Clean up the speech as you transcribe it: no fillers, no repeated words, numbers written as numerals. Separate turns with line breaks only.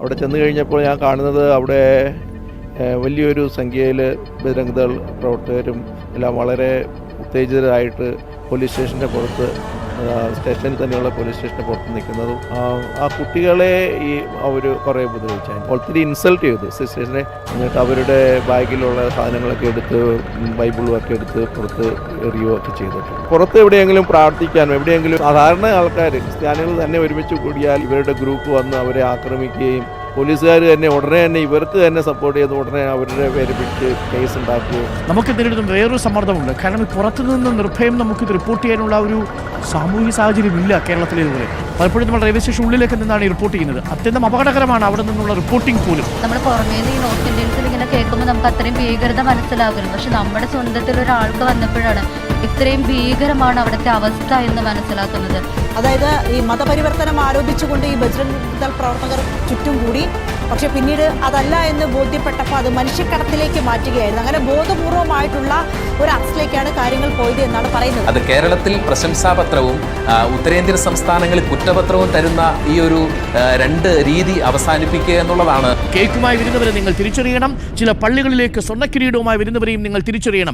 അവിടെ ചെന്ന് കഴിഞ്ഞപ്പോൾ ഞാൻ കാണുന്നത് അവിടെ വലിയൊരു സംഖ്യയിൽ ബജറംഗ് ദൾ പ്രവർത്തകരും എല്ലാം വളരെ ഉത്തേജിതരായിട്ട് പോലീസ് സ്റ്റേഷൻ്റെ പുറത്ത്, സ്റ്റേഷനിൽ തന്നെയുള്ള പോലീസ് സ്റ്റേഷൻ്റെ പുറത്ത് നിൽക്കുന്നതും ആ കുട്ടികളെ അവർ കുറേ ഉപദ്രവിച്ചു, ഒത്തിരി ഇൻസൾട്ട് ചെയ്തു സിസ്റ്റേഴ്സിനെ. എന്നിട്ട് അവരുടെ ബാഗിലുള്ള സാധനങ്ങളൊക്കെ എടുത്ത് ബൈബിളുമൊക്കെ എടുത്ത് പുറത്ത് എറിയുകയോ ഒക്കെ ചെയ്തിട്ടുണ്ട്. പുറത്ത് എവിടെയെങ്കിലും പ്രാർത്ഥിക്കാനോ എവിടെയെങ്കിലും സാധാരണ ആൾക്കാർ ക്രിസ്ത്യാനികൾ തന്നെ ഒരുമിച്ച് കൂടിയാൽ ഇവരുടെ ഗ്രൂപ്പ് വന്ന് അവരെ ആക്രമിക്കുകയും പോലീസുകാർ തന്നെ ഉടനെ തന്നെ ഇവർക്ക് തന്നെ സപ്പോർട്ട് ചെയ്ത് ഉടനെ അവരുടെ പേര് പിടിച്ച് കേസ് ഉണ്ടാക്കുകയും.
നമുക്ക് ഇതിനടുത്ത് വേറൊരു സമ്മർദ്ദമുണ്ട്. കാരണം പുറത്തു നിന്ന് നിർഭയം നമുക്കിത് റിപ്പോർട്ട് ചെയ്യാനുള്ള ഒരു സാമൂഹിക സാഹചര്യം ഇല്ല കേരളത്തിലേതുപോലെ. പലപ്പോഴും നമ്മൾ റെയിൽവേ സ്റ്റേഷൻ ഉള്ളിലേക്ക് നിന്നാണ് ഈ റിപ്പോർട്ട് ചെയ്യുന്നത്. അത്യന്തം അപകടകരമാണ് അവിടെ നിന്നുള്ള റിപ്പോർട്ടിംഗ് പോലും.
നമ്മൾ പുറമേ നിന്ന് ഈ നോർത്ത് ഇന്ത്യൻസിൽ ഇങ്ങനെ കേൾക്കുമ്പോൾ നമുക്ക് അത്രയും ഭീകരത മനസ്സിലാകുന്നു. പക്ഷെ നമ്മുടെ സ്വന്തത്തിൽ ഒരാൾക്ക് വന്നപ്പോഴാണ് ഇത്രയും ഭീകരമാണ് അവിടുത്തെ അവസ്ഥ എന്ന് മനസ്സിലാക്കുന്നത്.
അതായത് ഈ മതപരിവർത്തനം ആരോപിച്ചുകൊണ്ട് ഈ ബജ്രംഗ് ദൾ പ്രവർത്തകർ ചുറ്റും കൂടി, പക്ഷെ പിന്നീട് അതല്ല എന്ന് ബോധ്യപ്പെട്ടപ്പോൾ അത് മനുഷ്യക്കടത്തിലേക്ക് മാറ്റുകയായിരുന്നു. അങ്ങനെ ബോധപൂർവമായിട്ടുള്ള ഒരു അക്സിലേക്കാണ് കാര്യങ്ങൾ പോയത് എന്നാണ് പറയുന്നത്.
അത് കേരളത്തിൽ പ്രശംസാപത്രവും ഉത്തരേന്ത്യൻ സംസ്ഥാനങ്ങളിൽ കുറ്റപത്രവും തരുന്ന ഈ ഒരു രണ്ട് രീതി അവസാനിപ്പിക്കുക എന്നുള്ളതാണ്.
കേക്കുമായി വരുന്നവരെ നിങ്ങൾ തിരിച്ചറിയണം. ചില പള്ളികളിലേക്ക് സ്വർണ്ണക്കിരീടവുമായി വരുന്നവരെയും നിങ്ങൾ തിരിച്ചറിയണം.